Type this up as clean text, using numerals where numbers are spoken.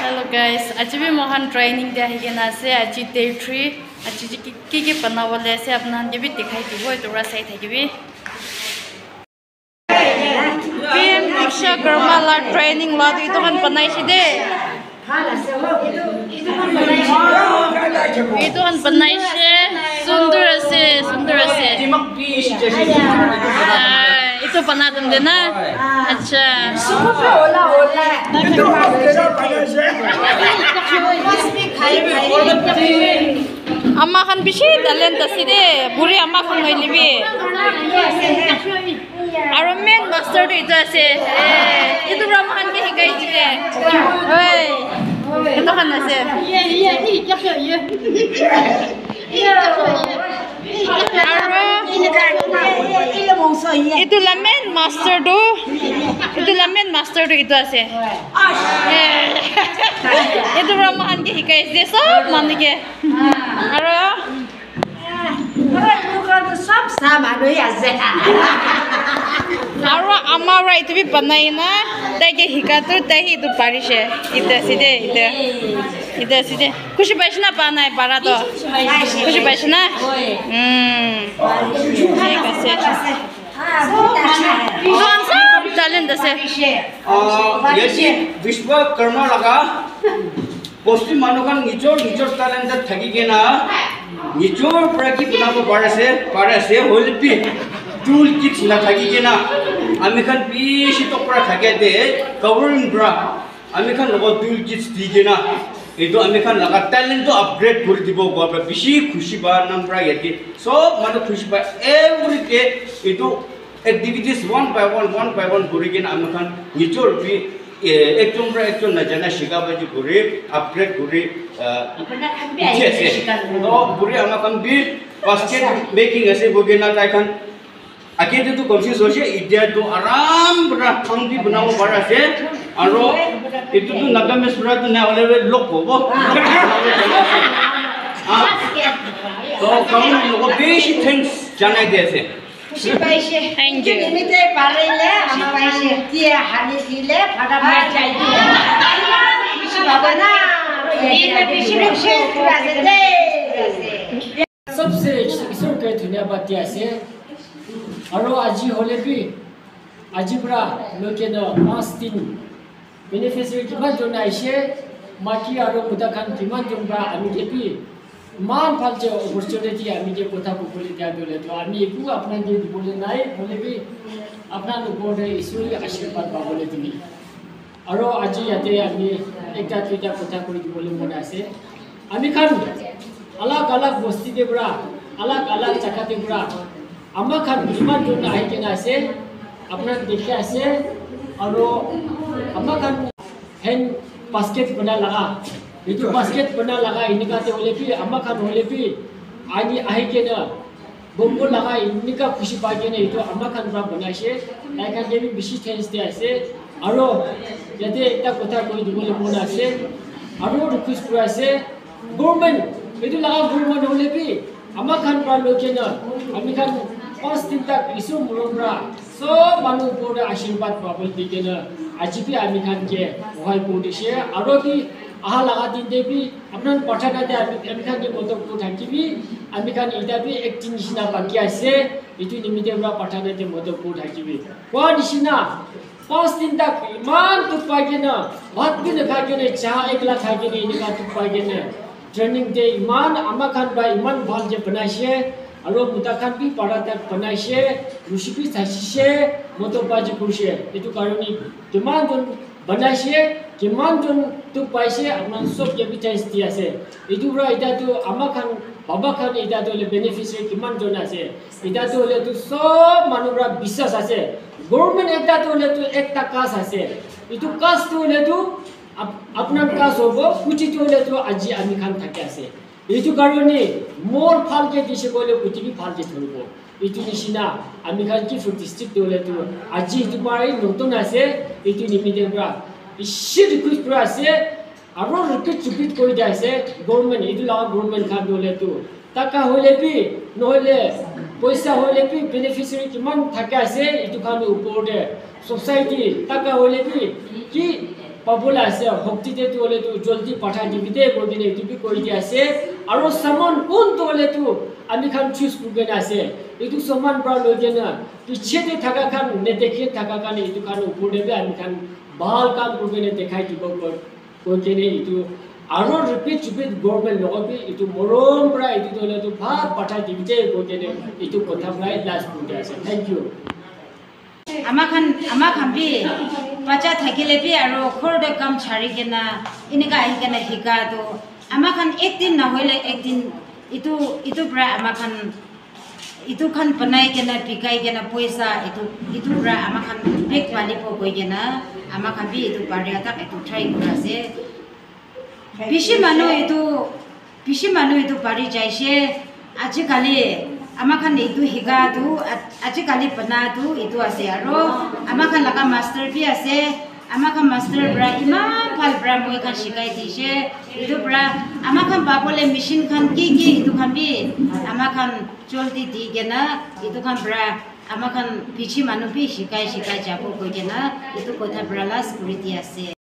Hello guys, आज भी Mohan training दे है ना से आज day 3 आज की पन्ना वाले से अपना ये भी दिखाई दी वो तो रस है कि भी PM Diksha Karmala training ला तो kan पन्ना इसी दे itu kan pernah sundur se itu pernah tendena acha amma kan bishi talent aside buri amma kan ngoilibi aro main master itu ase itu ramhan ke hikai jide oi itu kan ase itu lamen master do itu ase itu ramhan ke hikai jide sob manu ke aro सब सामानो यासे aro amara itu bi banai na tage hikatur tahi itu parise ite side kushi baishna banai para to kushi baishna ठीक আছে कौन सा talent है ये विश्वकर्मा लगा पश्चिम मानुकान निचोर talent थकी के ना निचोर प्रकी बनाबो पारे से होलपि टूल किट्स ना थकी के ना अमेरिकन पीसी तो प्रा थके दे कवरिंग ब्रा अमेरिकन लगो टूल किट्स दी के ना इतो अमेरिकन लगा टैलेंट तो अपग्रेड कर दिबो गबा बिशी खुशी बा नंबरा यदि सब मानो खुशी बा एवरी डे इतो एक्टिविटीज वन बाय वन करि के अमेरिकन निचोर पि एक ना जना शिका बाजी करे अपग्रेड करे तो पूरे अमेरिकन भी बास्केट मेकिंग ऐसे बोगे ना ताकन आगे तो कंफ्यूज हो जाए इधर तो आराम बना फंगी बनाओ बड़ा से आरो इतो तो नगम में सुरा तो ना वाले लोग को वो तो कम लोगों बेशी थैंक्स जाने दे से Thank you. निमिते पारेले आमा बाइसे तिया हानि दिले फाटा माचाइ बिशी बाबना ये बिशी राजे सबसे ईश्वर के धन्यवाद दिया से और आजी होले भी आजी पूरा लोके न 5 दिन बेनिफिशियरी की बात जो ना इसे माकी और मुदाखान की बात जो बा आमी के भी मान फालचे अपॉर्चुनिटी आमी के कोथा को बोले दिया बोले तो आमी एक अपना जे बोले नाइ बोले भी अपना ऊपर ईश्वरी आशीर्वाद बा बोले दिनी और आजी याते आमी एकटा दुईटा कोथा কৰি बोले মন আছে आमी खान अलग अलग बस्ती के बुरा अलग जगह बुरा आमा खान इमान जो ना है के ना से अपना देखे ऐसे और आमा खान हैंड बास्केट बना लगा ये जो बास्केट बना लगा इनका ते होले भी आमा खान होले भी आगे आहे के ना बम्बो लगा इनका खुशी पाके ना ये तो आमा खान बा बना से लाइक के भी विशेष थैंक्स दे ऐसे और यदि एकटा कोथा कोई बोले मन আছে और रिक्वेस्ट पूरा से government itu laga gurman hole bi ama khan pra loke na ami khan 5 din tak isu mulomra so manu pore ashirwad pabol dike na aji bi ami khan ke hoy podi she aro ki aha laga din de bi apnan pathana de ami khan ke motok ko thaki bi ami khan ida bi acting sina baki ase itu nimite bra pathana de motok ko thaki bi ko nisina 5 दिन तक ईमान तुक पाके ना भात भी न खाके ना चाह एक लाख खाके ना इनका तुक पाके ना ट्रेनिंग दे ईमान आमा खान बा ईमान भाल जे बनाइसे आरो मुता खान भी पारा तक बनाइसे रुशिपि थासिसे मोतो बाजी कुरसे एतु कारणी किमान जन बनाइसे किमान जन तुक पाइसे अपना सब ये भी टेस्ट दिया से एतु रा इदा तो आमा खान बाबा खान इदा तो ले बेनिफिशियरी किमान जन आसे इदा तो ले तो सब मानुरा विश्वास आसे गवर्नमेंट एकटा तो ले तो एकटा कास आसे इतु कास तो ले तो अपना कास होबो कुची तो ले तो आजी आमी खान থাকে আছে इतु कारणे मोर फाल के दिसे बोले कुची भी फाल के थरबो इतु निसिना आमी खान की फुट डिस्ट्रिक्ट तो ले तो आजी इतु पाई नतुन আছে इतु निमिते ब्रा इसे रिक्वेस्ट पूरा আছে आरो रिक्वेस्ट चुपित कोइ जायसे गवर्नमेंट इतु ला गवर्नमेंट खान दोले तो টাকা হলে বি নহলে পয়সা হলে বি বেনিফিশিয়ারি কিমান থাকে আছে ইটো খান উপরে সোসাইটি টাকা হলে বি কি পাবলে আছে শক্তিতে তোলে তো জলদি পাঠাই দিবি দে গগিনে ইটো কই দি আছে আৰু সামান কোন তোলে তো আমি খান চুজ করবেন আছে ইটো সমান ব্রা লগে না পিছেতে থাকা খান নে দেখে থাকা খান ইটো খান উপর দেবে আমি খান ভাল কাম করবেন দেখাই দিব গগিনে ইটো আৰু রিপিট গভর্নমেন্ট লগবি ইটো মরম ব্রা ইটো তোলে তো ভাগ পাঠাই দিবি দে গগিনে ইটো কথা ব্রাই লাস্ট করতে আছে থ্যাংক ইউ আমাখান বি বাচ্চা থাকিলে বি আৰু খৰদে কাম ছাড়ি কেনা এনেকা আহি কেনে শিকা তো আমাখান একদিন নহলে একদিন ইটো পৰা আমাখান ইটো খান বনাই কেনে বিকাই কেনে পইচা ইটো পৰা আমাখান বেগ পালিব গৈ কেনা আমাখান বি ইটো পাৰি তাক ইটো ট্ৰাই কৰা আছে বেছি মানুহ ইটো পাৰি যাইছে আজিকালি আমাখান ইটো শিকাটো আজিকালি বনাটো ইটো আছে আৰু আমাখান লগা মাষ্টাৰ বি আছে আমাখান মাষ্টাৰ পৰা ইমান ভাল পৰা মই খান শিকাই দিছে ইটো পৰা আমাখান পাবলে মেচিন খান কি ইটো খান বি আমাখান চলতি দি কেনা ইটো খান পৰা আমাখান পিছি মানুহ বি শিকাই যাব গৈ কেনা ইটো কথা পৰা লাষ্ট কৰি দি আছে